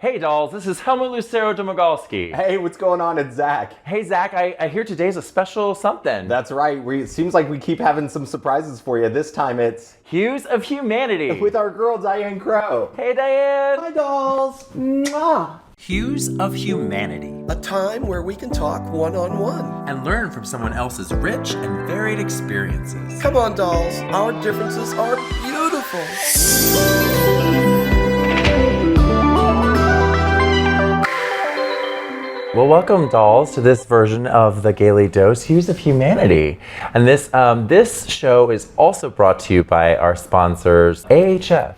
Hey dolls, this is Helmut Lucero Domagalski. Hey, what's going on? It's Zach. Hey Zach, I hear today's a special something. That's right. It seems like we keep having some surprises for you. This time it's Hues of Humanity. with our girl, Diane Crowe. Hey Diane. Hi, dolls. Mwah. Hues of Humanity. A time where we can talk one-on-one. And learn from someone else's rich and varied experiences. Come on, dolls. Our differences are beautiful. Well, welcome dolls to this version of the Gaily Dose, Hues of Humanity. And this show is also brought to you by our sponsors, AHF.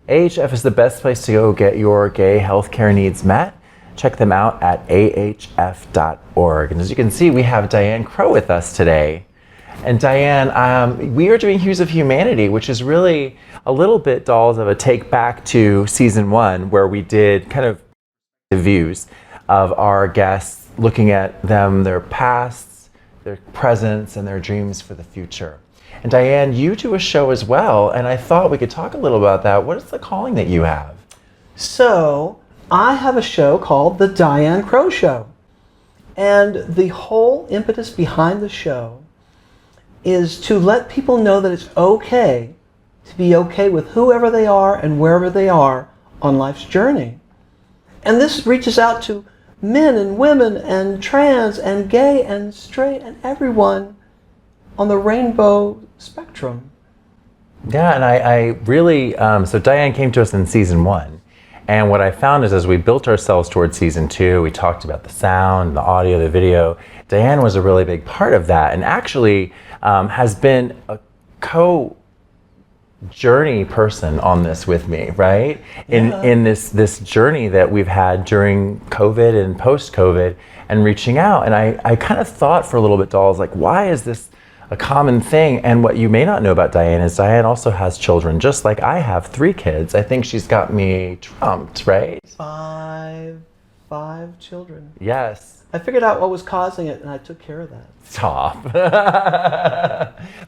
AHF is the best place to go get your gay healthcare needs met. Check them out at ahf.org. And as you can see, we have Diane Crowe with us today. And Diane, we are doing Hues of Humanity, which is really a little bit, dolls, of a take back to season 1, where we did kind of the views of our guests, looking at them, their pasts, their presents, and their dreams for the future. And Diane, you do a show as well, and I thought we could talk a little about that. What is the calling that you have? So, I have a show called The Diane Crowe Show. And the whole impetus behind the show is to let people know that it's okay to be okay with whoever they are and wherever they are on life's journey. And this reaches out to men and women and trans and gay and straight and everyone on the rainbow spectrum. Yeah, and I really, so Diane came to us in season 1. And what I found is as we built ourselves towards season 2, we talked about the sound, the audio, the video. Diane was a really big part of that, and actually has been a journey person on this with me, right? In this journey that we've had during COVID and post-COVID and reaching out. And I kind of thought for a little bit, dolls, like, why is this a common thing? And what you may not know about Diane is Diane also has children, just like I have 3 kids. I think she's got me trumped, right? 5 children. Yes. I figured out what was causing it and I took care of that. Stop.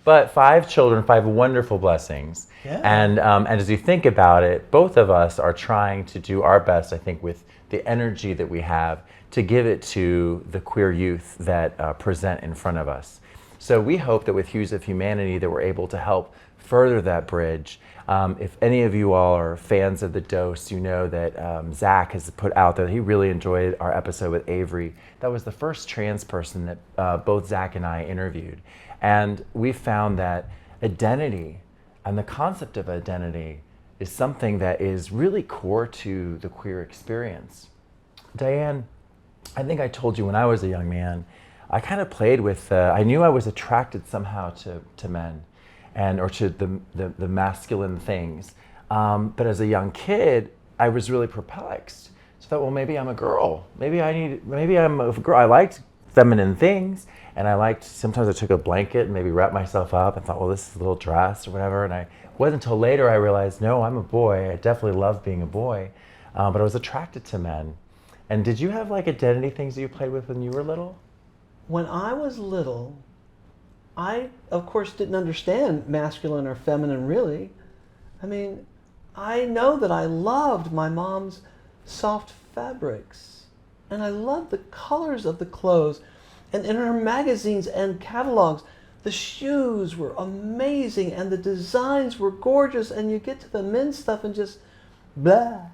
But 5 children, 5 wonderful blessings. Yeah. And as you think about it, both of us are trying to do our best, I think, with the energy that we have to give it to the queer youth that present in front of us. So we hope that with Hues of Humanity that we're able to help further that bridge. If any of you all are fans of The Dose, you know that Zach has put out there, he really enjoyed our episode with Avery. That was the first trans person that both Zach and I interviewed. And we found that identity and the concept of identity is something that is really core to the queer experience. Diane, I think I told you when I was a young man, I kind of played with, I knew I was attracted somehow to men. Or to the masculine things. But as a young kid, I was really perplexed. So I thought, well, maybe I'm a girl. Maybe I'm a girl. I liked feminine things, and sometimes I took a blanket and maybe wrapped myself up and thought, well, this is a little dress or whatever. And it wasn't until later I realized, no, I'm a boy. I definitely love being a boy. But I was attracted to men. And did you have like identity things that you played with when you were little? When I was little, I, of course, didn't understand masculine or feminine, really. I mean, I know that I loved my mom's soft fabrics, and I loved the colors of the clothes. And in her magazines and catalogs, the shoes were amazing, and the designs were gorgeous, and you get to the men's stuff and just, blah.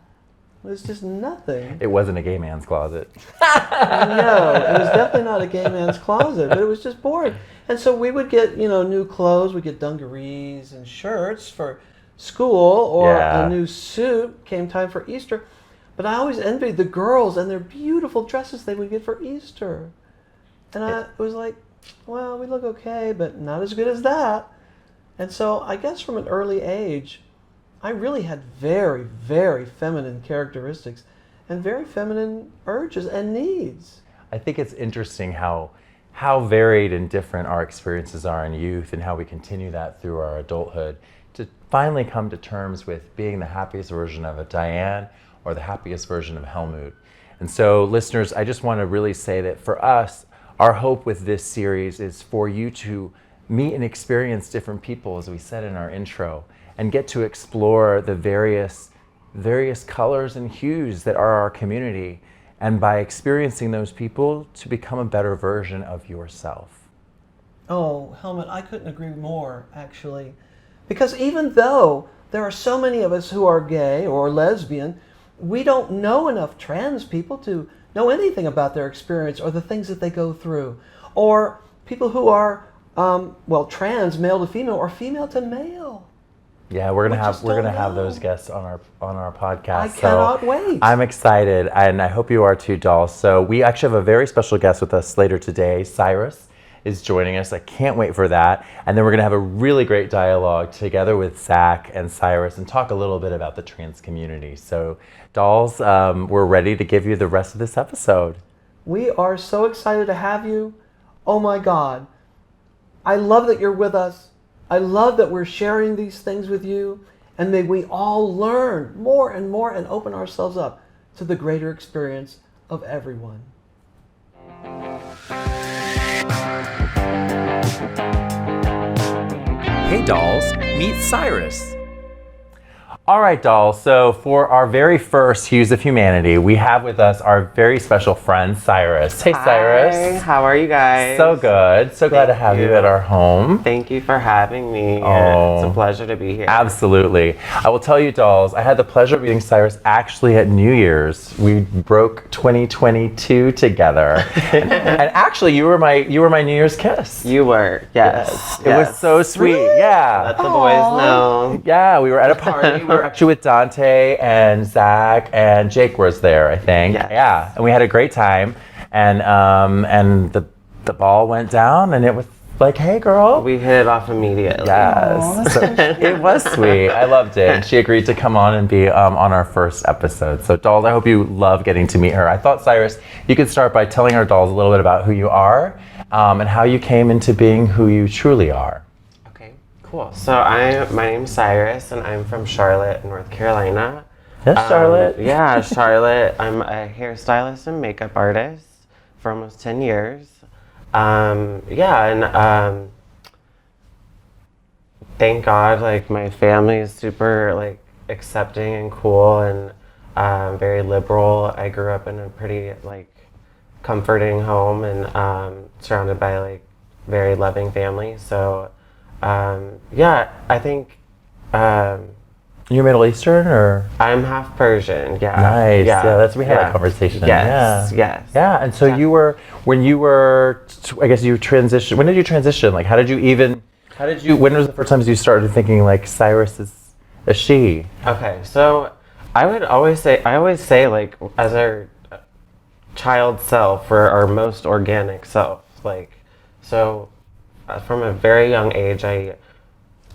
It was just nothing. It wasn't a gay man's closet. No, it was definitely not a gay man's closet, but it was just boring. And so we would get, new clothes. We'd get dungarees and shirts for school, or a new suit came time for Easter. But I always envied the girls and their beautiful dresses they would get for Easter. And I was like, well, we look okay, but not as good as that. And so I guess from an early age, I really had very, very feminine characteristics and very feminine urges and needs. I think it's interesting how varied and different our experiences are in youth and how we continue that through our adulthood to finally come to terms with being the happiest version of a Diane or the happiest version of Helmut. And so, listeners, I just want to really say that for us, our hope with this series is for you to meet and experience different people, as we said in our intro, and get to explore the various various colors and hues that are our community, and by experiencing those people to become a better version of yourself. Oh, Helmut, I couldn't agree more, actually. Because even though there are so many of us who are gay or lesbian, we don't know enough trans people to know anything about their experience or the things that they go through. Or people who are, trans, male to female, or female to male. Yeah, we're gonna have know. those guests on our podcast. I cannot wait. I'm excited, and I hope you are too, dolls. So we actually have a very special guest with us later today. Cyrus is joining us. I can't wait for that. And then we're gonna have a really great dialogue together with Zach and Cyrus and talk a little bit about the trans community. So, dolls, we're ready to give you the rest of this episode. We are so excited to have you. Oh my God. I love that you're with us. I love that we're sharing these things with you, and may we all learn more and more and open ourselves up to the greater experience of everyone. Hey dolls, meet Cyrus. All right, dolls. So for our very first Hues of Humanity, we have with us our very special friend, Cyrus. Hey, Cyrus. Hi, how are you guys? So good. So glad to have you at our home. Thank you for having me. Oh. It's a pleasure to be here. Absolutely. I will tell you, dolls, I had the pleasure of meeting Cyrus actually at New Year's. We broke 2022 together. and actually, you were my New Year's kiss. You were, yes. It was so sweet. Yeah. Let the boys know. Yeah, we were at a party. We were actually with Dante and Zach and Jake was there, I think. Yes. Yeah, and we had a great time. And the ball went down, and it was like, hey, girl. We hit it off immediately. Yes, so it was sweet. I loved it. And she agreed to come on and be on our first episode. So, dolls, I hope you love getting to meet her. I thought, Cyrus, you could start by telling our dolls a little bit about who you are and how you came into being who you truly are. Okay, cool. So my name's Cyrus, and I'm from Charlotte, North Carolina. Yes, Charlotte. Yeah, Charlotte. I'm a hairstylist and makeup artist for almost 10 years. Thank God, like, my family is super, like, accepting and cool and very liberal. I grew up in a pretty, like, comforting home and surrounded by, like, very loving family. So, I think You're Middle Eastern, or? I'm half Persian. Yeah. Nice. Yeah, we had a conversation. Yes. Yeah, and so you were, when you were, I guess you transitioned, when did you transition? Like, when was the first time you started thinking, like, Cyrus is a she? Okay, so I always say, like, as our child self, or our most organic self, like, so from a very young age, I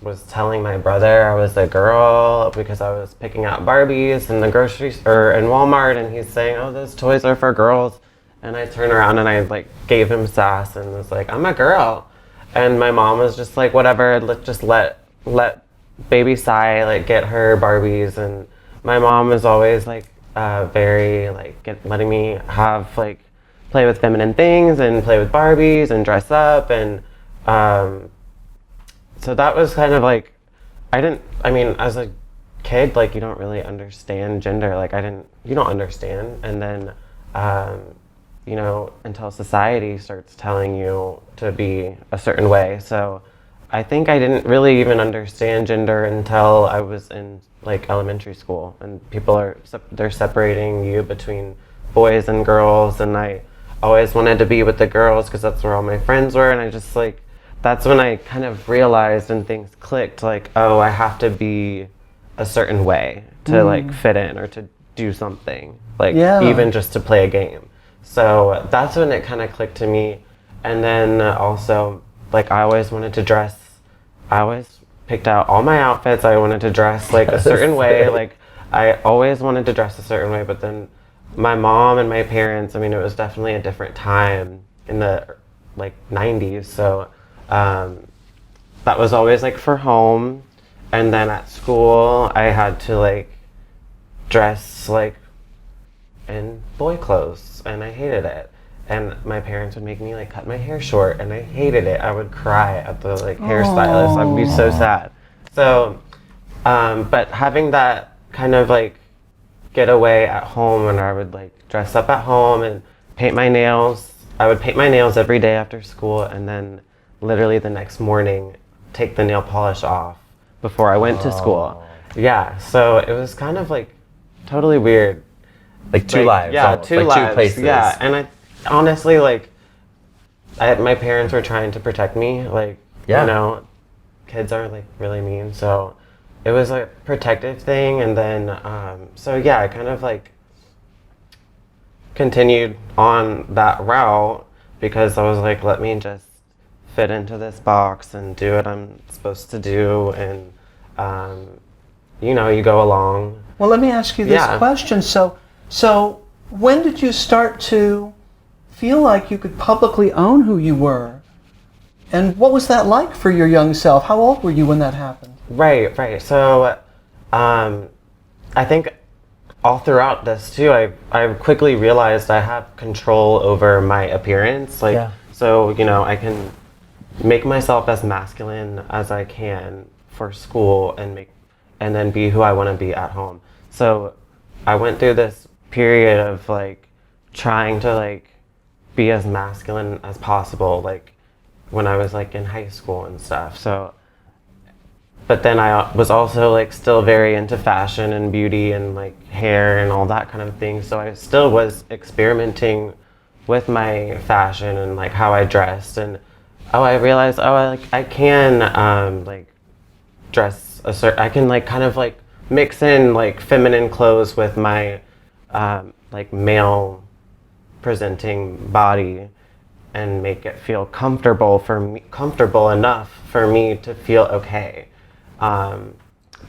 was telling my brother I was a girl because I was picking out Barbies in the grocery store in Walmart, and he's saying, "Oh, those toys are for girls," and I turned around and I, like, gave him sass and was like, "I'm a girl," and my mom was just like, "Whatever, just let baby Cy, like, get her Barbies," and my mom was always, like, very, like, letting me have, like, play with feminine things and play with Barbies and dress up, and so that was kind of like, as a kid, like, you don't really understand gender. Like, you don't understand. And then, until society starts telling you to be a certain way. So I think I didn't really even understand gender until I was in, like, elementary school. And people they're separating you between boys and girls. And I always wanted to be with the girls because that's where all my friends were. And I just, like, that's when I kind of realized and things clicked, like, oh, I have to be a certain way to like fit in or to do something, like, even just to play a game. So that's when it kind of clicked to me. And then also, like, I always wanted to dress. I always picked out all my outfits. I wanted to dress, like, a certain way. Like, I always wanted to dress a certain way. But then my mom and my parents, it was definitely a different time in the, like, 90s. So that was always, like, for home. And then at school, I had to, like, dress, like, in boy clothes, and I hated it. And my parents would make me, like, cut my hair short, and I hated it. I would cry at the, like, hairstylist. I would be so sad. So, but having that kind of, like, get away at home, and I would like dress up at home and paint my nails. I would paint my nails every day after school, and then literally the next morning take the nail polish off before I went to school. Yeah, so it was kind of like totally weird. Like two lives. Yeah, almost, two like lives. two places. Yeah, and I honestly like, my parents were trying to protect me. Like, Yeah. you know, kids are like really mean, so it was a protective thing. And then, so yeah, I kind of like continued on that route because I was like, let me just fit into this box and do what I'm supposed to do, and you know, you go along. Well, let me ask you this question. So when did you start to feel like you could publicly own who you were? And what was that like for your young self? How old were you when that happened? Right. So I think all throughout this too, I quickly realized I have control over my appearance. Like, so, you know, I can make myself as masculine as I can for school and then be who I want to be at home. So I went through this period of like trying to like be as masculine as possible, like when I was like in high school and stuff. So, but then I was also like still very into fashion and beauty and like hair and all that kind of thing. So I still was experimenting with my fashion and like how I dressed, and I realized I can like dress I can like kind of like mix in like feminine clothes with my like male presenting body and make it feel comfortable enough for me to feel okay. And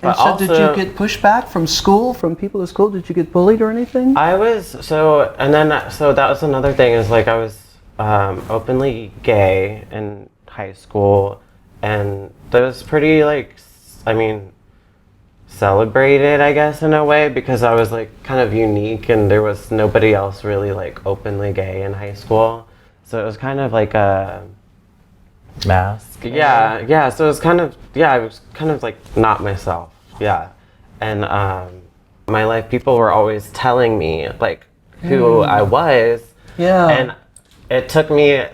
so did you get pushback from school, from people at school? Did you get bullied or anything? So that was another thing, is like I was openly gay in high school, and that was pretty like, I mean, celebrated, I guess, in a way, because I was like kind of unique and there was nobody else really like openly gay in high school. So it was kind of like a mask. Yeah. So it was kind of, I was kind of like not myself. Yeah. And my life, people were always telling me like who I was. Yeah. And it took me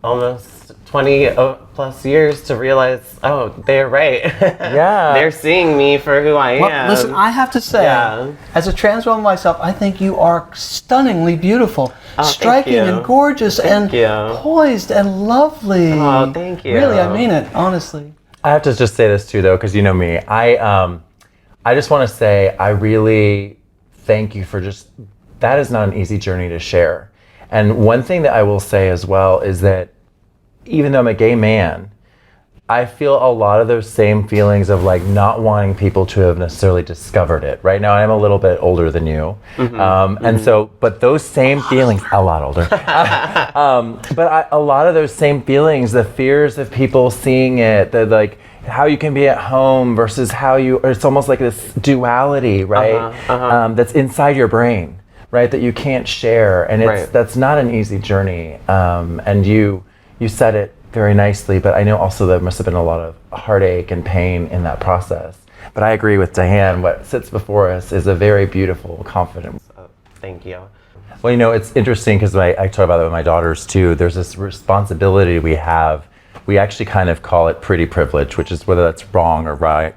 almost 20 plus years to realize, oh, they're right. Yeah. They're seeing me for who I am. Listen, I have to say, as a trans woman myself, I think you are stunningly beautiful, striking and gorgeous and poised and lovely. Oh, thank you. Really, I mean it, honestly. I have to just say this too, though, because you know me. I just want to say I really thank you for that is not an easy journey to share. And one thing that I will say as well is that even though I'm a gay man, I feel a lot of those same feelings of like not wanting people to have necessarily discovered it. Right now, I'm a little bit older than you. And so, but those same feelings, a lot older. A lot of those same feelings, the fears of people seeing it, the like how you can be at home versus it's almost like this duality, right? That's inside your brain, right? That you can't share. And that's not an easy journey. And you said it very nicely, but I know also there must have been a lot of heartache and pain in that process. But I agree with Diane, what sits before us is a very beautiful, confident. Thank you. Well, you know, it's interesting because I talk about that with my daughters too. There's this responsibility we have. We actually kind of call it pretty privilege, which is whether that's wrong or right.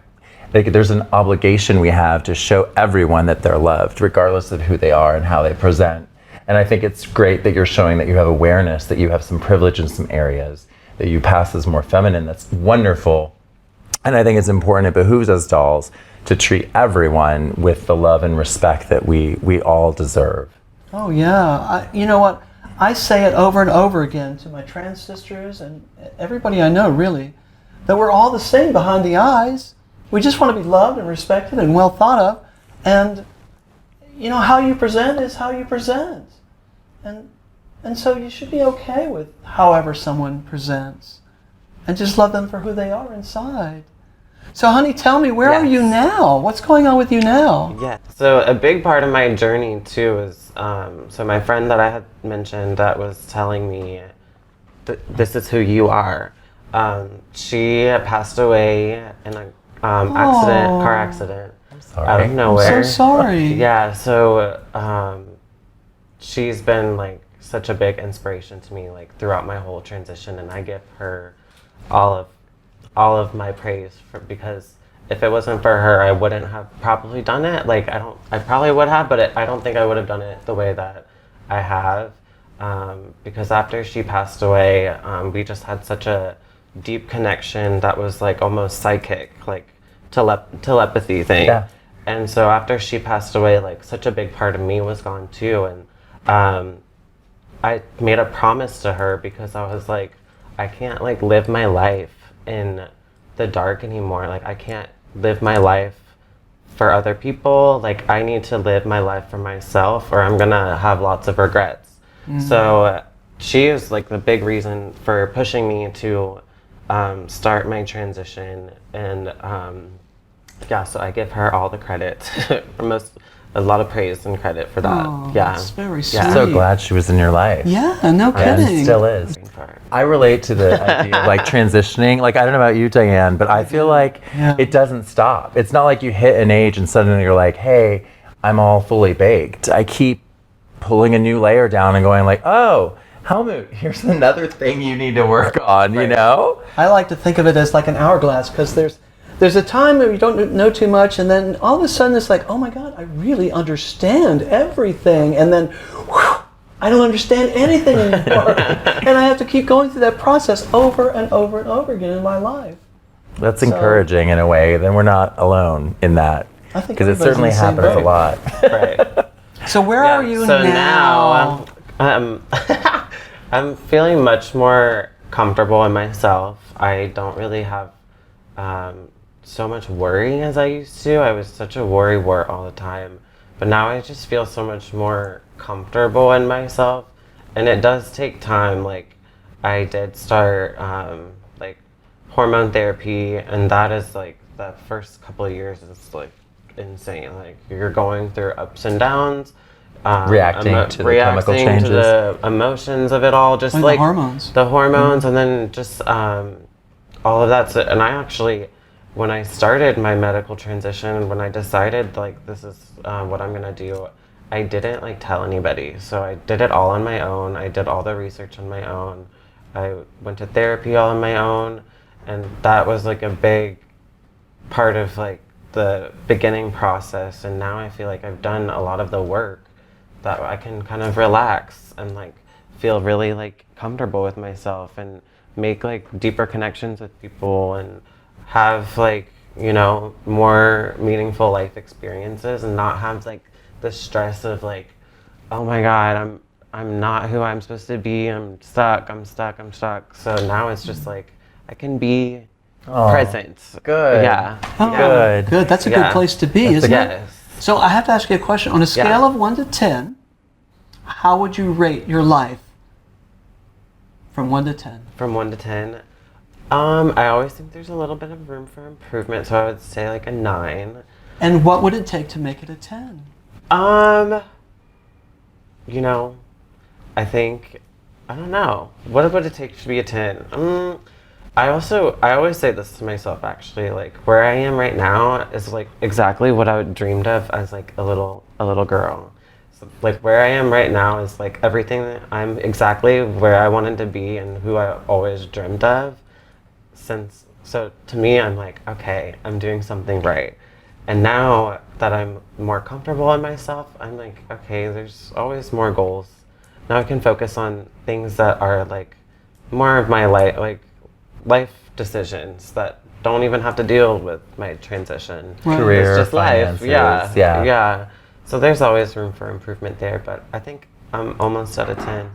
Like, there's an obligation we have to show everyone that they're loved, regardless of who they are and how they present. And I think it's great that you're showing that you have awareness, that you have some privilege in some areas, that you pass as more feminine. That's wonderful. And I think it's important, it behooves us dolls to treat everyone with the love and respect that we all deserve. Oh yeah, you know what? I say it over and over again to my trans sisters and everybody I know, really, that we're all the same behind the eyes. We just want to be loved and respected and well thought of. And you know, how you present is how you present. And so you should be okay with however someone presents. And just love them for who they are inside. So honey, tell me, where are you now? What's going on with you now? Yeah. So a big part of my journey too is, so my friend that I had mentioned that was telling me this is who you are. She passed away in a car accident. out of nowhere. I'm so sorry. Yeah, so she's been like such a big inspiration to me like throughout my whole transition, and I give her all of my praise because if it wasn't for her, I wouldn't have probably done it. Like I probably would have, but I don't think I would have done it the way that I have. Because after she passed away, we just had such a deep connection that was like almost psychic, like telepathy thing. Yeah. And so after she passed away, like such a big part of me was gone too. And I made a promise to her because I was like, I can't like live my life in the dark anymore. Like I can't live my life for other people. Like I need to live my life for myself or I'm gonna have lots of regrets. So she is like the big reason for pushing me to start my transition, and yeah, so I give her all the credit, a lot of praise and credit for that. Oh, yeah, that's very sweet. I'm so glad she was in your life. Yeah, no And kidding. still is. I relate to the idea of like transitioning. Like I don't know about you, Diane, but I feel like it doesn't stop. It's not like you hit an age and suddenly you're like, hey, I'm all fully baked. I keep pulling a new layer down and going like, oh, Helmut, here's another thing you need to work on, you know? I like to think of it as like an hourglass because there's a time where you don't know too much, and then all of a sudden it's like, oh my God, I really understand everything, and then whew, I don't understand anything anymore, and I have to keep going through that process over and over and over again in my life. That's encouraging in a way. Then we're not alone in that. I think because it everybody's in certainly the same happens boat. a lot. Right. So where are you so now? I'm feeling much more comfortable in myself. I don't really have so much worry as I used to. I was such a worry wart all the time. But now I just feel so much more comfortable in myself. And it does take time. Like I did start like hormone therapy, and that is like the first couple of years is like insane. Like you're going through ups and downs, Reacting to the chemical changes, to the emotions of it all, just Like like the hormones. the hormones, and then just all of that. So, and I actually, when I started my medical transition, when I decided like this is what I'm gonna do, I didn't like tell anybody. So I did it all on my own. I did all the research on my own. I went to therapy all on my own, and that was like a big part of like the beginning process. And now I feel like I've done a lot of the work that I can kind of relax and like feel really like comfortable with myself and make like deeper connections with people and have like, you know, more meaningful life experiences and not have like the stress of like, oh my God, I'm not who I'm supposed to be. I'm stuck. So now it's just like I can be present. Good. Yeah. Oh, Good. Good. That's a good place to be, isn't it? Yes. So I have to ask you a question. On a scale of 1 to 10, how would you rate your life from 1 to 10? From 1 to 10, I always think there's a little bit of room for improvement, so I would say like a 9. And what would it take to make it a 10? You know, I think, I don't know. What would it take to be a 10? I always say this to myself actually, like where I am right now is like exactly what I dreamed of as like a little girl. So, like where I am right now is like everything that I'm exactly where I wanted to be and who I always dreamed of. So to me, I'm like, okay, I'm doing something right. And now that I'm more comfortable in myself, I'm like, okay, there's always more goals. Now I can focus on things that are like more of my life decisions that don't even have to deal with my transition. Right. Career, It's just finances, life. yeah. So there's always room for improvement there, but I think I'm almost at a 10.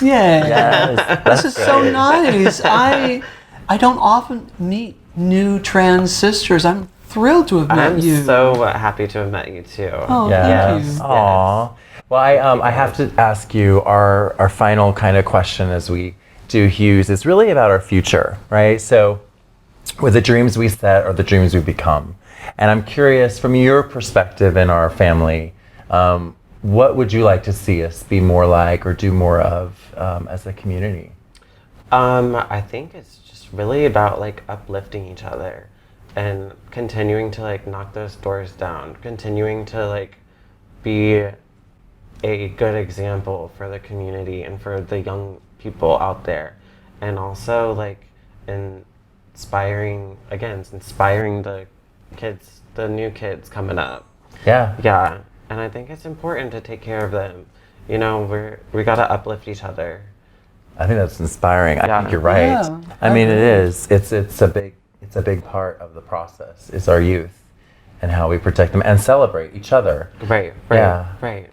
Yay. Yes, This is so nice. I don't often meet new trans sisters. I'm thrilled to have met I'm you. so happy to have met you too. Oh, thank you. Aw. Well, I have to ask you our final kind of question as we do Hues is really about our future, right? So with the dreams we set or the dreams we become. And I'm curious from your perspective in our family, what would you like to see us be more like or do more of as a community? I think it's just really about like uplifting each other and continuing to like knock those doors down, continuing to like be a good example for the community and for the young people out there, and also like inspiring the kids, the new kids coming up. Yeah, and I think it's important to take care of them. You know, we gotta uplift each other. I think that's inspiring. I Yeah. think you're right. Yeah, I mean, it is. It's a big part of the process. Is our youth and how we protect them and celebrate each other. Right. Yeah. Right.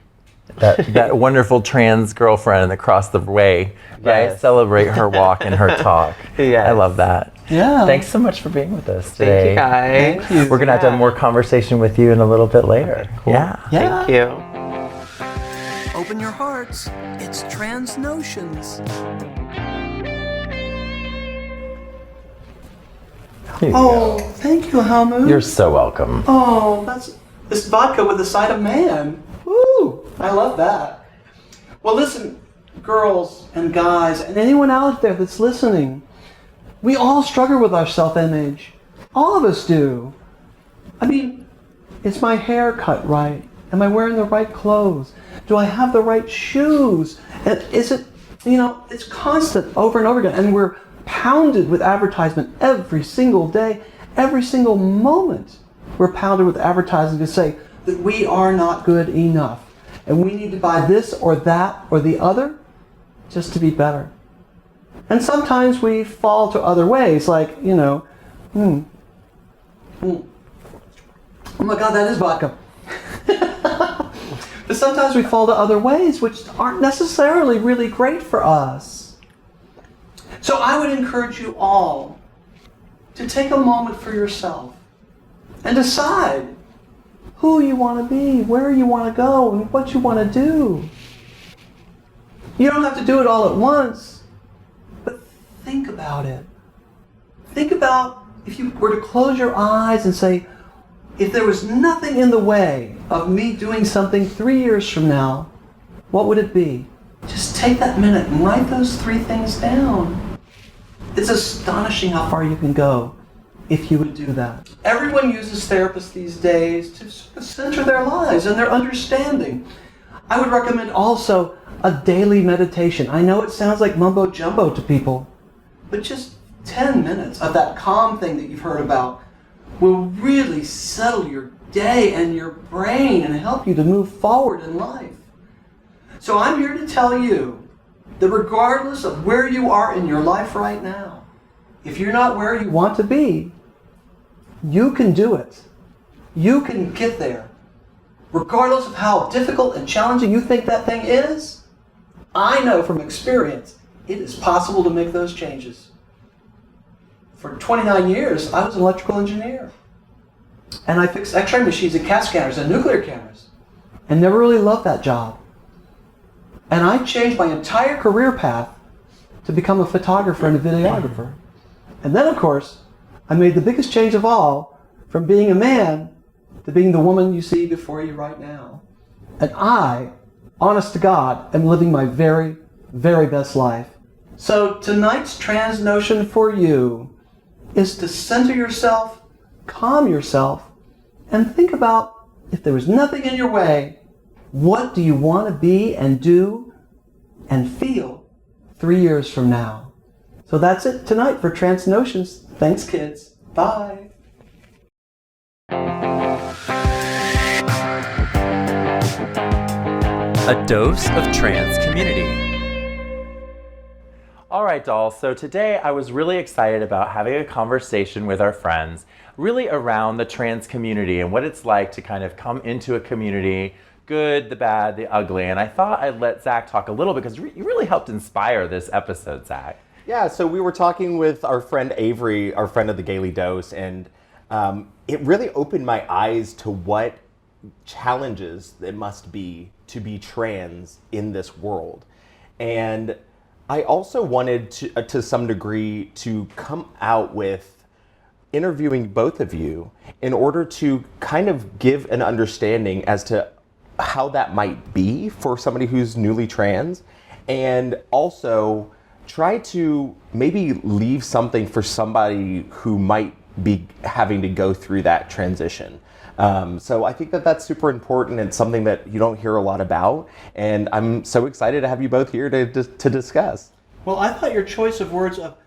That wonderful trans girlfriend across the way, right? Yes. Celebrate her walk and her talk. Yes. I love that. Yeah. Thanks so much for being with us today. Thank you, guys. Thank you. We're gonna have to have more conversation with you in a little bit later. Okay, cool. Yeah. Yeah. Thank you. Open your hearts. It's Trans Notions. Here you Oh, go. thank you, Helmut. You're so welcome. Oh, it's vodka with the side of man. Woo! I love that. Well, listen, girls and guys, and anyone out there that's listening, we all struggle with our self-image. All of us do. I mean, is my hair cut right? Am I wearing the right clothes? Do I have the right shoes? And is it, it's constant over and over again. And we're pounded with advertisement every single day, every single moment. We're pounded with advertising to say that we are not good enough. And we need to buy this or that or the other just to be better. And sometimes we fall to other ways, like, oh my God, that is vodka. But sometimes we fall to other ways which aren't necessarily really great for us. So I would encourage you all to take a moment for yourself and decide who you want to be, where you want to go, and what you want to do. You don't have to do it all at once, but think about it. Think about if you were to close your eyes and say, if there was nothing in the way of me doing something 3 years from now, what would it be? Just take that minute and write those 3 things down. It's astonishing how far you can go if you would do that. Everyone uses therapists these days to sort of center their lives and their understanding. I would recommend also a daily meditation. I know it sounds like mumbo jumbo to people, but just 10 minutes of that calm thing that you've heard about will really settle your day and your brain and help you to move forward in life. So I'm here to tell you that regardless of where you are in your life right now, if you're not where you want to be, you can do it. You can get there. Regardless of how difficult and challenging you think that thing is, I know from experience it is possible to make those changes. For 29 years, I was an electrical engineer. And I fixed X-ray machines and CAT scanners and nuclear cameras. And never really loved that job. And I changed my entire career path to become a photographer and a videographer. And then, of course, I made the biggest change of all from being a man to being the woman you see before you right now. And I, honest to God, am living my very, very best life. So tonight's trans notion for you is to center yourself, calm yourself, and think about, if there was nothing in your way, what do you want to be and do and feel 3 years from now? So that's it tonight for Trans Notions. Thanks, kids. Bye. A dose of trans community. All right, dolls. So today I was really excited about having a conversation with our friends really around the trans community and what it's like to kind of come into a community, good, the bad, the ugly. And I thought I'd let Zach talk a little bit because you really helped inspire this episode, Zach. Yeah, so we were talking with our friend Avery, our friend of the Gaily Dose, and it really opened my eyes to what challenges it must be to be trans in this world. And I also wanted to some degree to come out with interviewing both of you in order to kind of give an understanding as to how that might be for somebody who's newly trans, and also try to maybe leave something for somebody who might be having to go through that transition. So I think that that's super important. It's something that you don't hear a lot about, and I'm so excited to have you both here to discuss. Well, I thought your choice of words of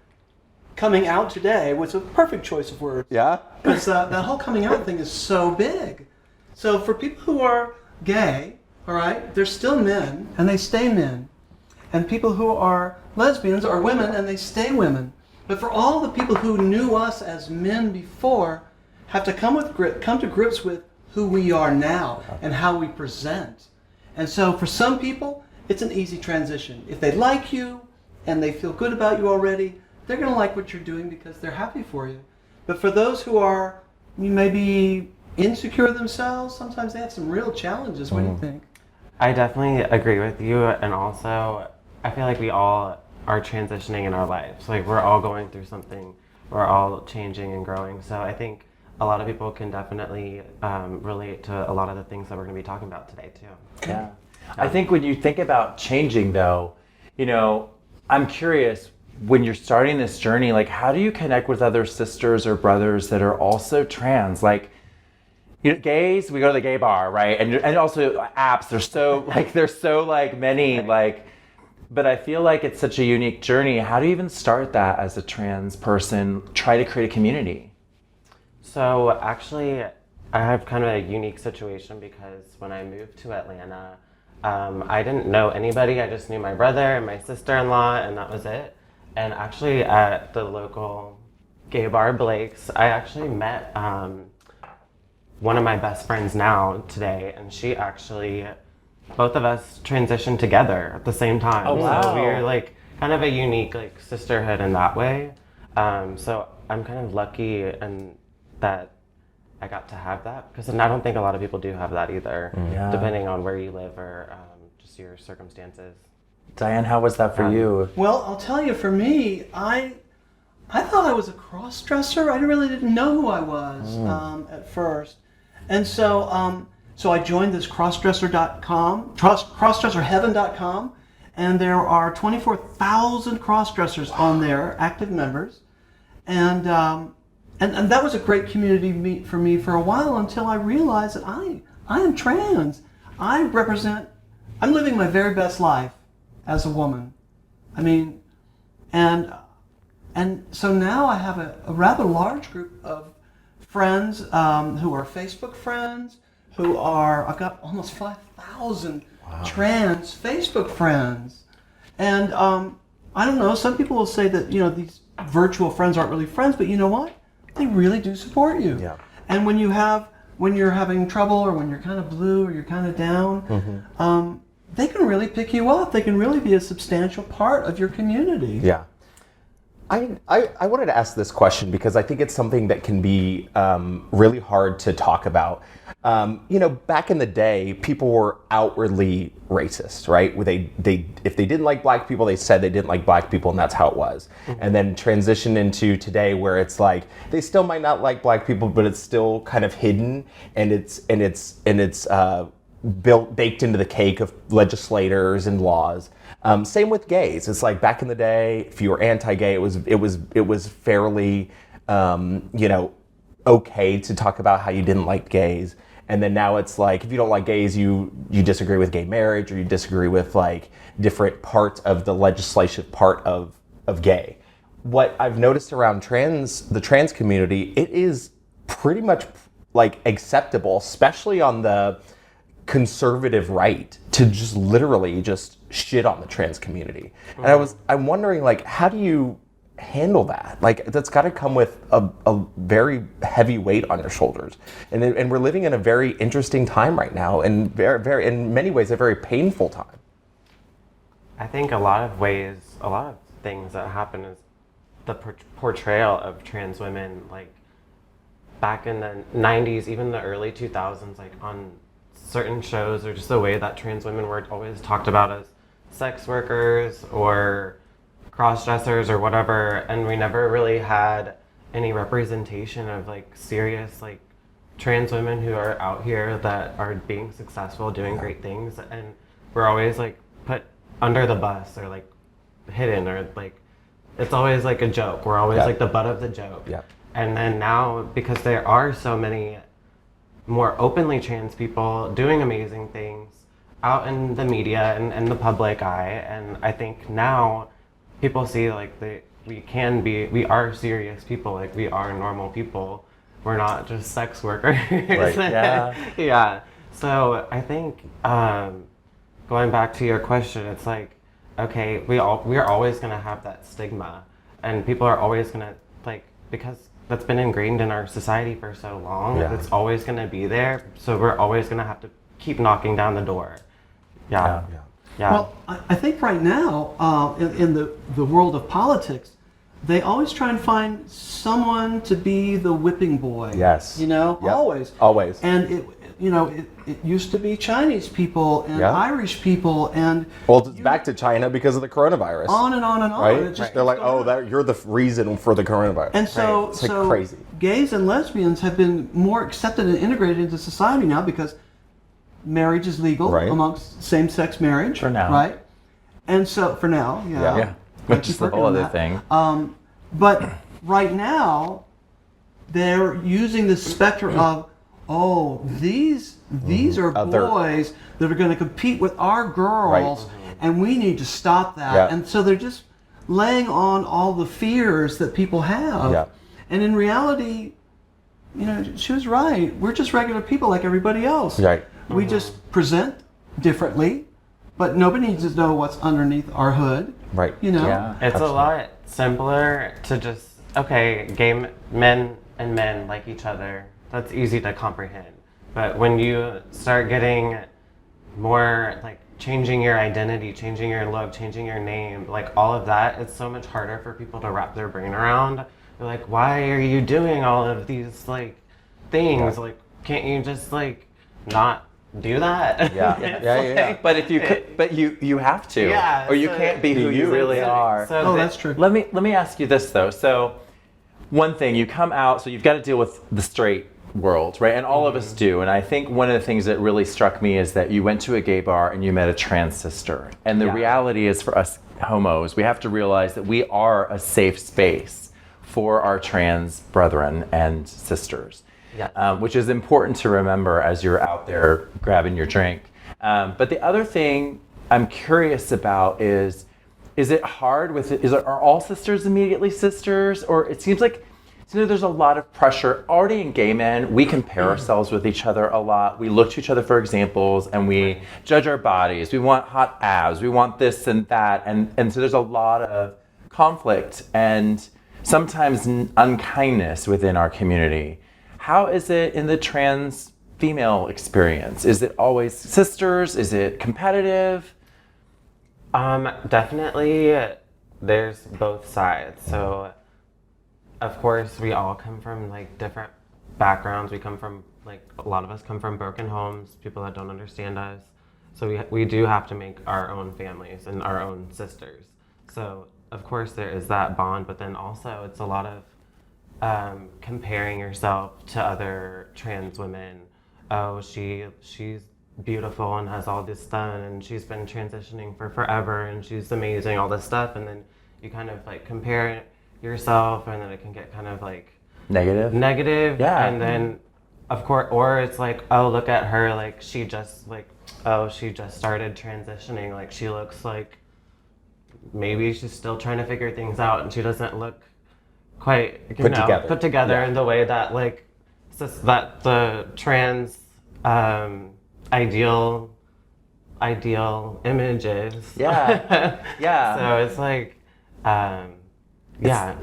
coming out today was a perfect choice of words. Yeah? Because that whole coming out thing is so big. So for people who are gay, all right, they're still men, and they stay men. And people who are lesbians are women, and they stay women. But for all the people who knew us as men before, have to come to grips with who we are now and how we present. And so for some people, it's an easy transition. If they like you and they feel good about you already, they're going to like what you're doing because they're happy for you. But for those who are maybe insecure themselves, sometimes they have some real challenges. What do you think? I definitely agree with you, and also I feel like we all are transitioning in our lives. Like we're all going through something, we're all changing and growing. So I think a lot of people can definitely relate to a lot of the things that we're going to be talking about today too. Yeah. I think when you think about changing though, I'm curious, when you're starting this journey, like how do you connect with other sisters or brothers that are also trans? Like, gays, we go to the gay bar, right? And also apps, there's so many, but I feel like it's such a unique journey. How do you even start that as a trans person, try to create a community? So actually, I have kind of a unique situation because when I moved to Atlanta, I didn't know anybody. I just knew my brother and my sister-in-law, and that was it. And actually at the local gay bar, Blake's, I actually met one of my best friends now today, and she actually, both of us transitioned together at the same time. Oh, wow. So we were kind of a unique sisterhood in that way. So I'm kind of lucky and that I got to have that, because I don't think a lot of people do have that either, depending on where you live or just your circumstances. Diane, how was that for you? Well, I'll tell you, for me, I thought I was a cross-dresser. I really didn't know who I was at first. And so so I joined this crossdresser.com, crossdresserheaven.com, and there are 24,000 cross-dressers on there, active members. And that was a great community for me for a while, until I realized that I am trans. I'm living my very best life as a woman. I mean, and so now I have a rather large group of friends who are Facebook friends, I've got almost 5,000 trans Facebook friends. And I don't know, some people will say that, these virtual friends aren't really friends, but you know what? They really do support you. Yeah. And when you're having trouble, or when you're kind of blue, or you're kind of down, they can really pick you up. They can really be a substantial part of your community. Yeah. I wanted to ask this question because I think it's something that can be really hard to talk about. Back in the day, people were outwardly racist, right? If they didn't like black people, they said they didn't like black people, and that's how it was. And then transition into today, where it's like they still might not like black people, but it's still kind of hidden, and it's baked into the cake of legislators and laws. Same with gays. It's like back in the day, if you were anti-gay, it was fairly, okay to talk about how you didn't like gays. And then now it's like, if you don't like gays, you disagree with gay marriage, or you disagree with different parts of the legislative part of gay. What I've noticed around the trans community, it is pretty much acceptable, especially on the conservative right, to just literally just shit on the trans community. And I'm wondering, how do you handle that? That's got to come with a very heavy weight on your shoulders. And we're living in a very interesting time right now, and very, in many ways, a very painful time. I think a lot of things that happen is the portrayal of trans women, back in the 90s, even the early 2000s, on certain shows, or just the way that trans women were always talked about as sex workers or cross-dressers or whatever, and we never really had any representation of serious trans women who are out here that are being successful, doing great things, and we're always put under the bus, or hidden, or it's always a joke. We're always the butt of the joke. Yeah. And then now, because there are so many more openly trans people doing amazing things out in the media and in the public eye, and I think now people see like we are serious people, like we are normal people. We're not just sex workers. Right. Yeah. Yeah. So I think going back to your question, it's like, okay, we are always gonna have that stigma, and people are always gonna like, because that's been ingrained in our society for so long. Yeah. It's always gonna be there. So we're always gonna have to keep knocking down the door. Yeah. Yeah. Well, I think right now, in the world of politics, they always try and find someone to be the whipping boy. Yes. You know, Yep. always. Always. And it used to be Chinese people and Yeah. Irish people and Well, it's back to China because of the coronavirus. on and on and on. Right? It just They're like, keeps going on. you're the reason for the coronavirus. And so, It's like crazy. gays and lesbians have been more accepted and integrated into society now because marriage is legal Right. amongst same-sex marriage. For now. Right? And so, for now, yeah. Yeah. Which is the Keep whole working on other that. thing. But right now, they're using the spectrum of, these are Other- boys that are going to compete with our girls, and we need to stop that. Yeah. And so they're just laying on all the fears that people have. Yeah. And in reality, she was right. We're just regular people like everybody else. Right. We just present differently, but nobody needs to know what's underneath our hood. Right. Yeah. It's a lot simpler to just, okay, gay men and men like each other. That's easy to comprehend. But when you start getting more like changing your identity, changing your look, changing your name, like all of that, it's so much harder for people to wrap their brain around. They're like, why are you doing all of these like things? Like, can't you just like not do that? Yeah. It's Yeah. like- But if you could, but you have to, Yeah, or you so- can't be who you really are. So That's true. Let me ask you this though. So, one thing, you come out, so you've got to deal with the straight world, right? And all of us do. And I think one of the things that really struck me is that you went to a gay bar and you met a trans sister. And the reality is, for us homos, we have to realize that we are a safe space for our trans brethren and sisters. Yeah. Which is important to remember as you're out there grabbing your drink. But the other thing I'm curious about is it hard are all sisters immediately sisters? Or it seems like there's a lot of pressure already in gay men. We compare ourselves with each other a lot. We look to each other for examples and we judge our bodies. We want hot abs. We want this and that. And so there's a lot of conflict and sometimes unkindness within our community. How is it in the trans female experience? Is it always sisters? Is it competitive? Definitely there's both sides. So of course we all come from like different backgrounds. We come from like, a lot of us come from broken homes, people that don't understand us. So we do have to make our own families and our own sisters. So of course there is that bond, but then also it's a lot of comparing yourself to other trans women. Oh, she's beautiful and has all this done and she's been transitioning for forever and she's amazing, all this stuff, and then you kind of like compare yourself and then it can get kind of like Negative? Yeah. And then of course, or it's like, oh, look at her, like she just started transitioning, like she looks like maybe she's still trying to figure things out and she doesn't look quite put together Yeah. in the way that like that the trans ideal image is. Yeah. Yeah. So it's like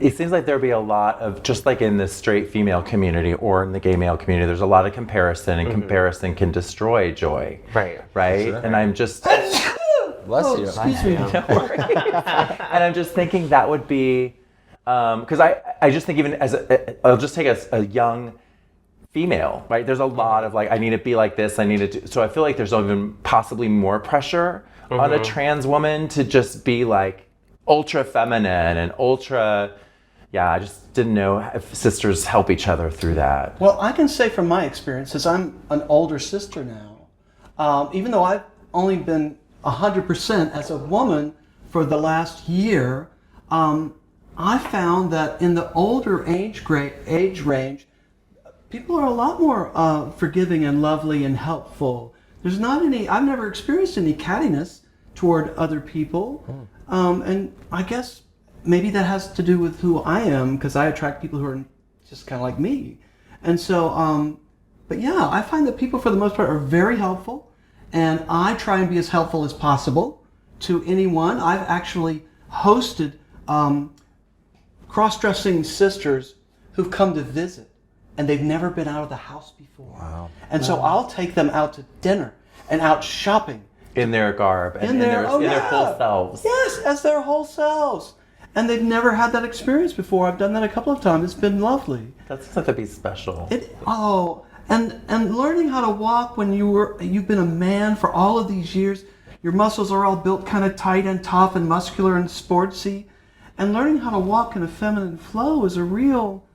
It seems like there'd be a lot of, just like in the straight female community or in the gay male community, there's a lot of comparison, and comparison can destroy joy. Right. Right? Sure. And I'm just, Bless you. Excuse me. and I'm just thinking that would be, because I just think even as I'll just take a young female, right? There's a lot of like, I need to be like this, I need to do, so I feel like there's even possibly more pressure on a trans woman to just be like ultra feminine and ultra, I just didn't know if sisters help each other through that. Well, I can say from my experience, since I'm an older sister now, even though I've only been 100% as a woman for the last year, I found that in the older age range, people are a lot more forgiving and lovely and helpful. There's not any, I've never experienced any cattiness toward other people. And I guess maybe that has to do with who I am, because I attract people who are just kind of like me. And so, but yeah, I find that people for the most part are very helpful, and I try and be as helpful as possible to anyone. I've actually hosted cross-dressing sisters who've come to visit, and they've never been out of the house before. Wow. And so I'll take them out to dinner and out shopping. In their garb and in their full selves. Yes, as their whole selves. And they've never had that experience before. I've done that a couple of times. It's been lovely. That seems like that'd be special. And learning how to walk when you've been a man for all of these years. Your muscles are all built kind of tight and tough and muscular and sportsy. And learning how to walk in a feminine flow is a real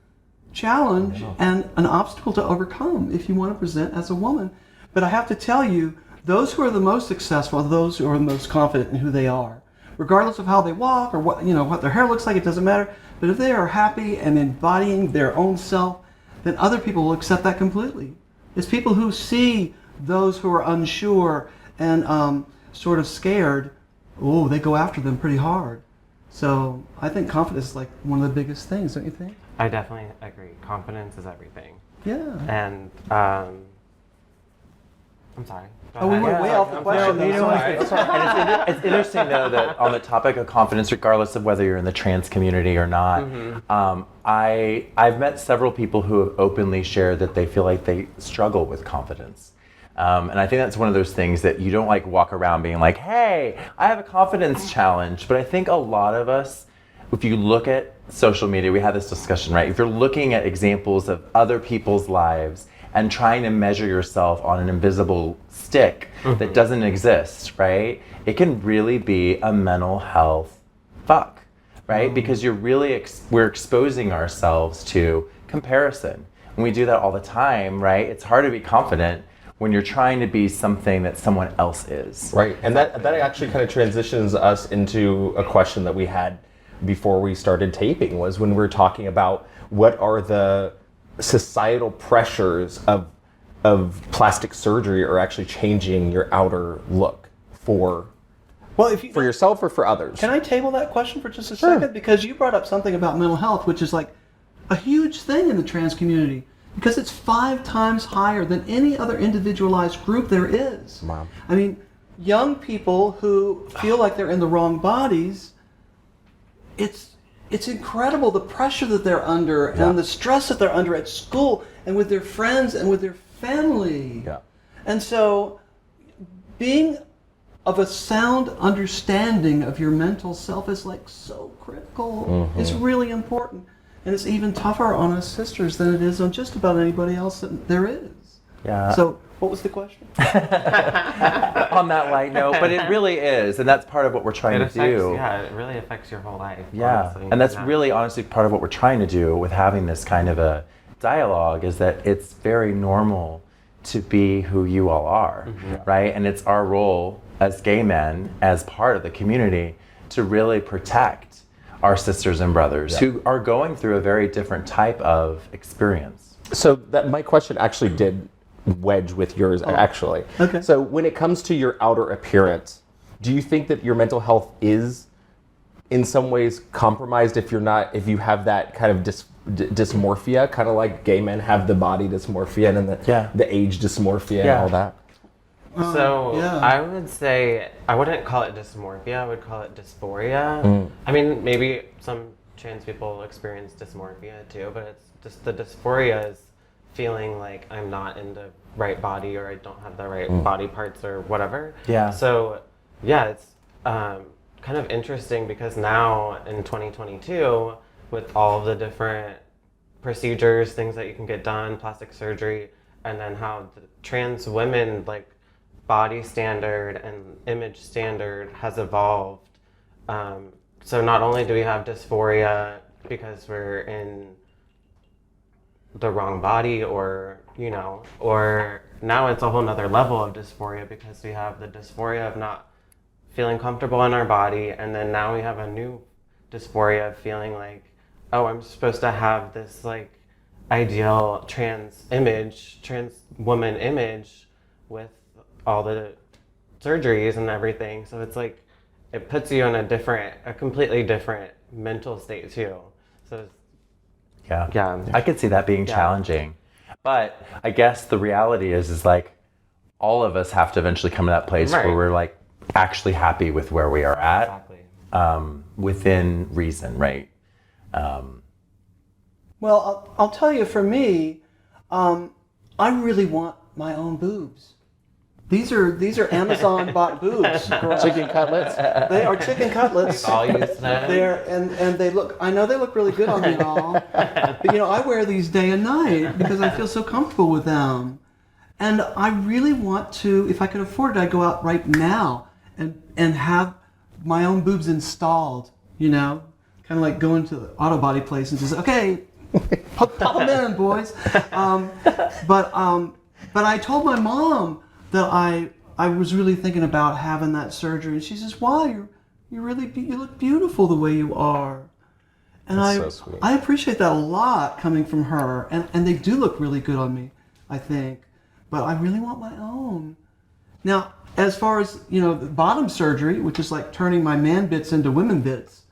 challenge and an obstacle to overcome if you want to present as a woman. But I have to tell you, those who are the most successful are those who are the most confident in who they are. Regardless of how they walk or what their hair looks like, it doesn't matter. But if they are happy and embodying their own self, then other people will accept that completely. It's people who see those who are unsure and sort of scared, they go after them pretty hard. So I think confidence is like one of the biggest things, don't you think? I definitely agree. Confidence is everything. Yeah. And I'm sorry. We went way off the question. And it's interesting though that on the topic of confidence, regardless of whether you're in the trans community or not, I've met several people who have openly shared that they feel like they struggle with confidence. And I think that's one of those things that you don't like walk around being like, hey, I have a confidence challenge. But I think a lot of us, if you look at social media, we had this discussion, right? If you're looking at examples of other people's lives and trying to measure yourself on an invisible stick that doesn't exist, right? It can really be a mental health fuck, right? Because we're exposing ourselves to comparison. And we do that all the time, right? It's hard to be confident when you're trying to be something that someone else is. Right, and that actually kind of transitions us into a question that we had before we started taping, was when we were talking about what are the societal pressures of plastic surgery are actually changing your outer look for yourself or for others. Can I table that question for just a second? Because you brought up something about mental health, which is like a huge thing in the trans community, because it's 5 times higher than any other individualized group there is. Wow. I mean, young people who feel like they're in the wrong bodies, it's incredible the pressure that they're under and the stress that they're under at school and with their friends and with their family. Yeah. And so being of a sound understanding of your mental self is like so critical. It's really important. And it's even tougher on us sisters than it is on just about anybody else that there is. Yeah. So what was the question? On that light note, but it really is, and that's part of what we're trying to do. Yeah, it really affects your whole life. Yeah, honestly. and that's really honestly part of what we're trying to do with having this kind of a dialogue, is that it's very normal to be who you all are, right? And it's our role as gay men, as part of the community, to really protect our sisters and brothers who are going through a very different type of experience. So that my question actually did wedge with yours, actually. Okay. So when it comes to your outer appearance, do you think that your mental health is in some ways compromised if you have that kind of dysmorphia, kind of like gay men have the body dysmorphia and the age dysmorphia and all that? I would say, I wouldn't call it dysmorphia, I would call it dysphoria. I mean, maybe some trans people experience dysmorphia too, but it's just the dysphoria is feeling like I'm not in the right body or I don't have the right body parts or whatever. Yeah. So, yeah, it's kind of interesting because now in 2022, with all of the different procedures, things that you can get done, plastic surgery, and then how the trans women, like, body standard and image standard has evolved. So not only do we have dysphoria because we're in the wrong body or now it's a whole nother level of dysphoria because we have the dysphoria of not feeling comfortable in our body, and then now we have a new dysphoria of feeling like, oh, I'm supposed to have this like ideal trans woman image with all the surgeries and everything. So it's like, it puts you in a completely different mental state too. So Yeah. I could see that being challenging. But I guess the reality is like all of us have to eventually come to that place where we're like actually happy with where we are at. exactly. Within reason, right? Well, I'll tell you, for me, I really want my own boobs. These are Amazon bought boobs. Chicken cutlets. They are chicken cutlets. All you know. And they look. I know they look really good on me and all. But I wear these day and night because I feel so comfortable with them. And I really want to, if I could afford it, I'd go out right now and have my own boobs installed. Kind of like going to the auto body place and just, okay, pop them in, boys. But I told my mom that I was really thinking about having that surgery, and she says, "Why? You look beautiful the way you are." And That's so sweet. I appreciate that a lot coming from her, and they do look really good on me, I think. But I really want my own. Now, as far as the bottom surgery, which is like turning my man bits into women bits,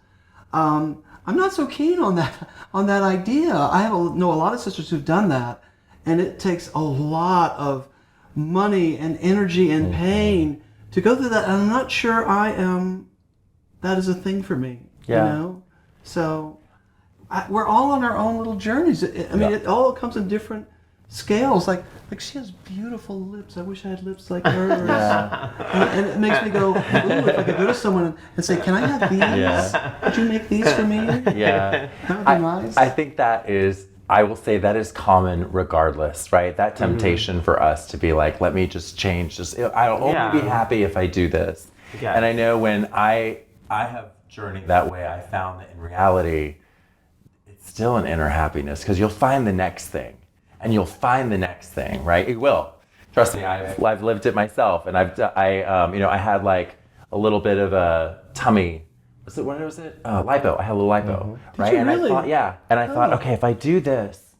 I'm not so keen on that idea. I know a lot of sisters who've done that, and it takes a lot of money and energy and pain to go through that. And I'm not sure that is a thing for me. So we're all on our own little journeys. It all comes in different scales. Like she has beautiful lips. I wish I had lips like hers. And it makes me go, ooh, if I could go to someone and say, "Can I have these? Would you make these for me?" Yeah. That would be nice. I think I will say that is common regardless, right? That temptation for us to be like, let me just change. I'll only be happy if I do this. Yeah. And I know when I have journeyed that way, I found that in reality, it's still an inner happiness because you'll find the next thing and you'll find the next thing, right? It will. Trust me, I've lived it myself, and I had like a little bit of a tummy. What was it? Lipo. I had a little lipo, right? Did you and really? I thought, okay, if I do this,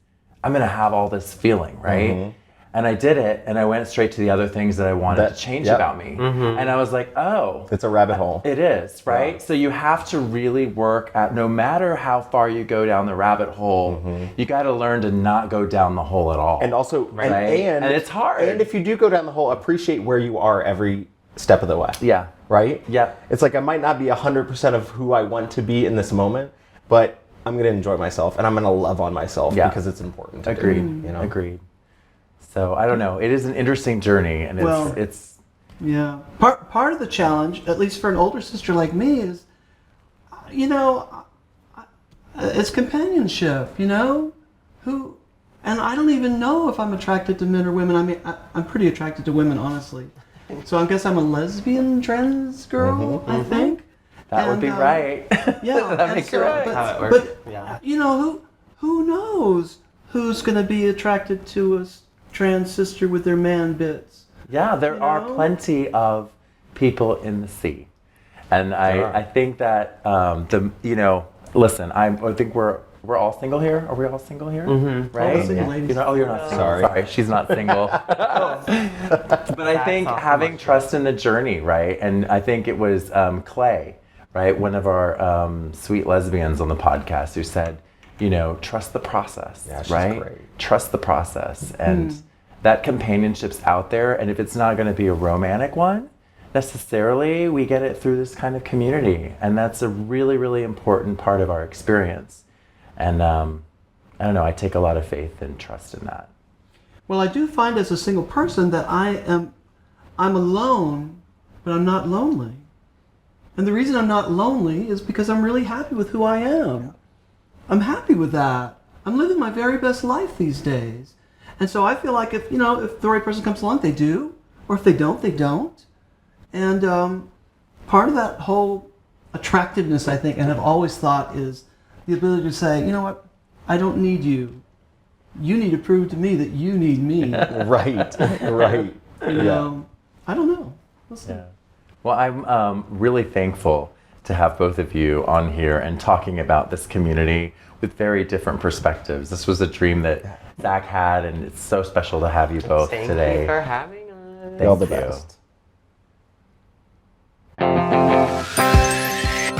I'm gonna have all this feeling, right? And I did it, and I went straight to the other things that I wanted to change about me. And I was like, oh, It's a rabbit hole. it is, right? So you have to really work at, no matter how far you go down the rabbit hole, you got to learn to not go down the hole at all. And also, right? and it's hard. And if you do go down the hole, appreciate where you are every step of the way. Yeah. Right? Yeah. It's like I might not be 100% of who I want to be in this moment, but I'm going to enjoy myself and I'm going to love on myself because it's important. Agreed. Agreed. So I don't know. It is an interesting journey, and it's Yeah. Part of the challenge, at least for an older sister like me, is, it's companionship. And I don't even know if I'm attracted to men or women. I mean, I'm pretty attracted to women, honestly. So I guess I'm a lesbian trans girl, I think. that would be right. Yeah, that makes it right. How it works. But who knows who's going to be attracted to a trans sister with their man bits? Yeah, there are plenty of people in the sea, and I think that listen, I think we're all single here. Are we all single here? Right? All the single ladies. You're not single. Sorry, she's not single. But I think having trust in the journey, right? And I think it was Clay, right? One of our sweet lesbians on the podcast who said, trust the process, Yeah, she's right? great. Trust the process. And that companionship's out there. And if it's not going to be a romantic one, necessarily, we get it through this kind of community. And that's a really, really important part of our experience. And I don't know, I take a lot of faith and trust in that. Well, I do find as a single person that I'm alone, but I'm not lonely. And the reason I'm not lonely is because I'm really happy with who I am. I'm happy with that. I'm living my very best life these days. And so I feel like if the right person comes along, they do. Or if they don't, they don't. And part of that whole attractiveness, I think, and I've always thought, is the ability to say, you know what, I don't need you. You need to prove to me that you need me. Right. I don't know. We'll see. Yeah. Well, I'm really thankful to have both of you on here and talking about this community with very different perspectives. This was a dream that Zach had, and it's so special to have you both Thank today. you for having us. You're all the Thank you. best.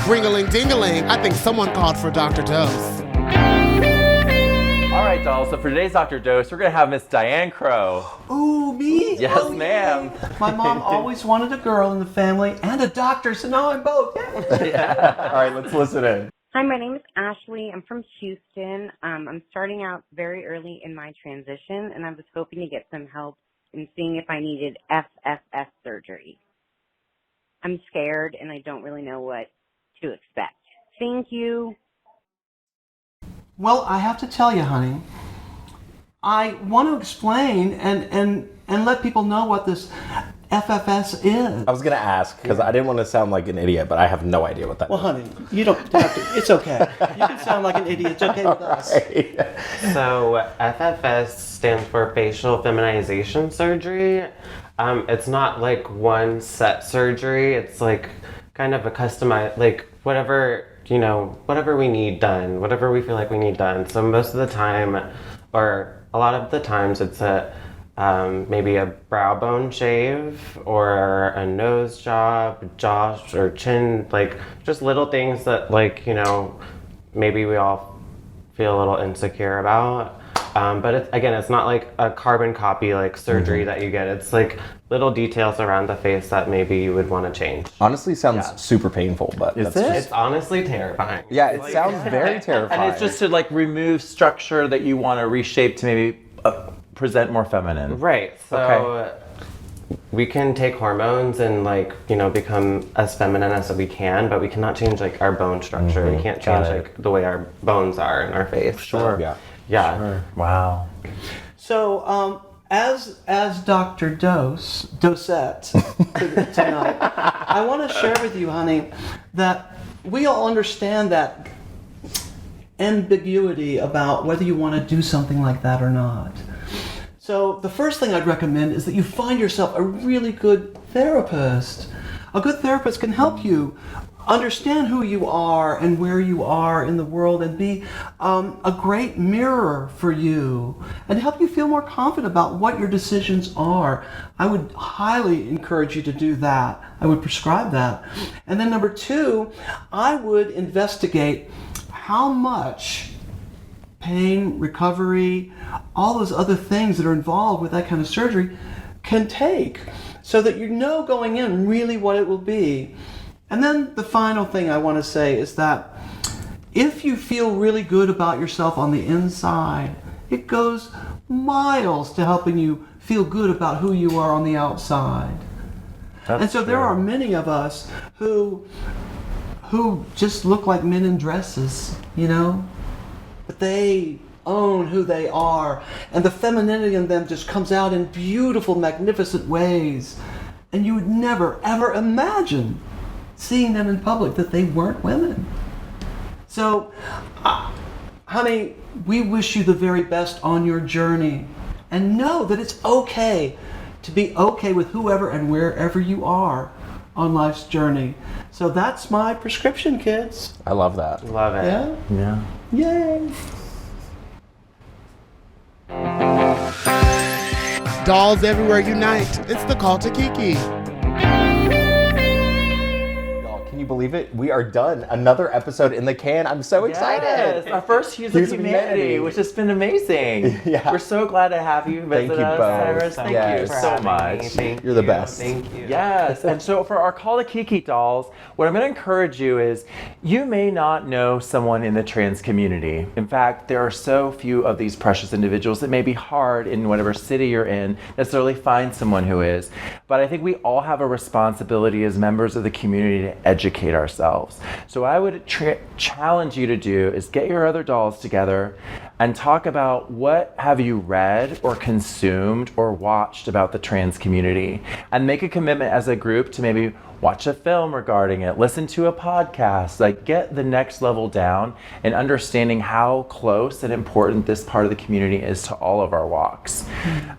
Ring-a-ling-ding-a-ling, I think someone called for Dr. Dose. All right, dolls, so for today's Dr. Dose, we're going to have Miss Diane Crowe. Ooh, me? Yes, Oh, ma'am. yay. My mom always wanted a girl in the family and a doctor, so now I'm both. All right, let's listen in. Hi, my name is Ashley. I'm from Houston. I'm starting out very early in my transition, and I was hoping to get some help in seeing if I needed FFS surgery. I'm scared, and I don't really know what to expect. Thank you. Well, I have to tell you, honey, I want to explain and let people know what this FFS is. I was going to ask, because I didn't want to sound like an idiot, but I have no idea what that Well, is. honey, you don't have to. It's okay. You can sound like an idiot. It's okay with us. So FFS stands for facial feminization surgery. It's not like one set surgery. It's like kind of a customized, like whatever we need done, whatever we feel like we need done. So most of the time, or a lot of the times, it's maybe a brow bone shave or a nose job, or chin, like just little things that maybe we all feel a little insecure about. But it's not like a carbon copy like surgery that you get. It's like little details around the face that maybe you would want to change. Honestly, sounds super painful, but Is that's it? It's honestly terrifying. Yeah, it sounds very terrifying. And it's just to like remove structure that you want to reshape to maybe present more feminine. Right. So we can take hormones and become as feminine as we can, but we cannot change like our bone structure. We can't change like the way our bones are in our face. Sure. So, Yeah. Sure. Wow. So, as Dr. Dosette tonight, I want to share with you, honey, that we all understand that ambiguity about whether you want to do something like that or not. So the first thing I'd recommend is that you find yourself a really good therapist. A good therapist can help you understand who you are and where you are in the world and be a great mirror for you and help you feel more confident about what your decisions are. I would highly encourage you to do that. I would prescribe that. And then number two, I would investigate how much pain, recovery, all those other things that are involved with that kind of surgery can take so that you know going in really what it will be. And then the final thing I want to say is that if you feel really good about yourself on the inside, it goes miles to helping you feel good about who you are on the outside. And so there are many of us who just look like men in dresses, but they own who they are, and the femininity in them just comes out in beautiful, magnificent ways. And you would never, ever imagine seeing them in public that they weren't women. So, honey, we wish you the very best on your journey. And know that it's okay to be okay with whoever and wherever you are on life's journey. So that's my prescription, kids. I love that. Love it. Yeah? Yeah. Yay! Dolls everywhere unite. It's the call to Kiki. Y'all, can you believe it? We are done. Another episode in the can. I'm so excited. Yes, our first Hues of Humanity, which has been amazing. Yeah. We're so glad to have you visit Thank you us, both. Cyrus. Thank Yes. you for so having much. me. Thank You're the you. best. Thank you. Yes, and so for our call to Kiki dolls, what I'm going to encourage you is you may not know someone in the trans community. In fact, there are so few of these precious individuals. It may be hard in whatever city you're in necessarily find someone who is. But I think we all have a responsibility as members of the community to educate ourselves. So what I would challenge you to do is get your other dolls together and talk about what have you read or consumed or watched about the trans community, and make a commitment as a group to maybe watch a film regarding it, listen to a podcast, like get the next level down in understanding how close and important this part of the community is to all of our walks.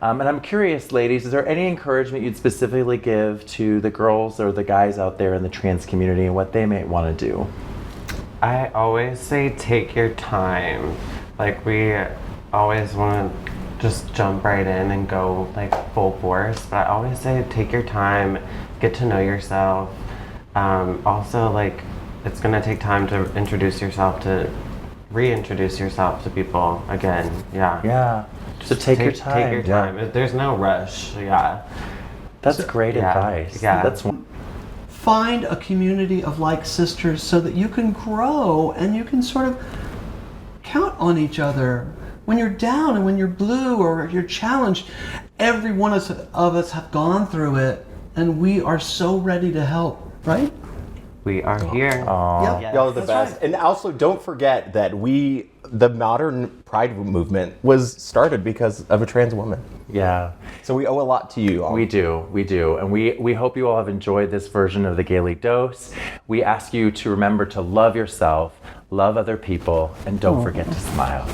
And I'm curious, ladies, is there any encouragement you'd specifically give to the girls or the guys out there in the trans community and what they may want to do? I always say take your time. Like, we always want to just jump right in and go like full force, but I always say take your time, get to know yourself. Also, like, it's gonna take time to reintroduce yourself to people again. Yeah. So take your time. Take your time. There's no rush. Yeah. That's great advice. Yeah. That's Find a community of like sisters so that you can grow and you can sort of count on each other. When you're down and when you're blue or you're challenged, every one of us have gone through it, and we are so ready to help, right? We are here. Yep. Y'all are the That's best. right. And also, don't forget that the modern pride movement was started because of a trans woman. Yeah. So we owe a lot to you all. We do. And we hope you all have enjoyed this version of the Gaily Dose. We ask you to remember to love yourself, love other people, and don't forget to smile.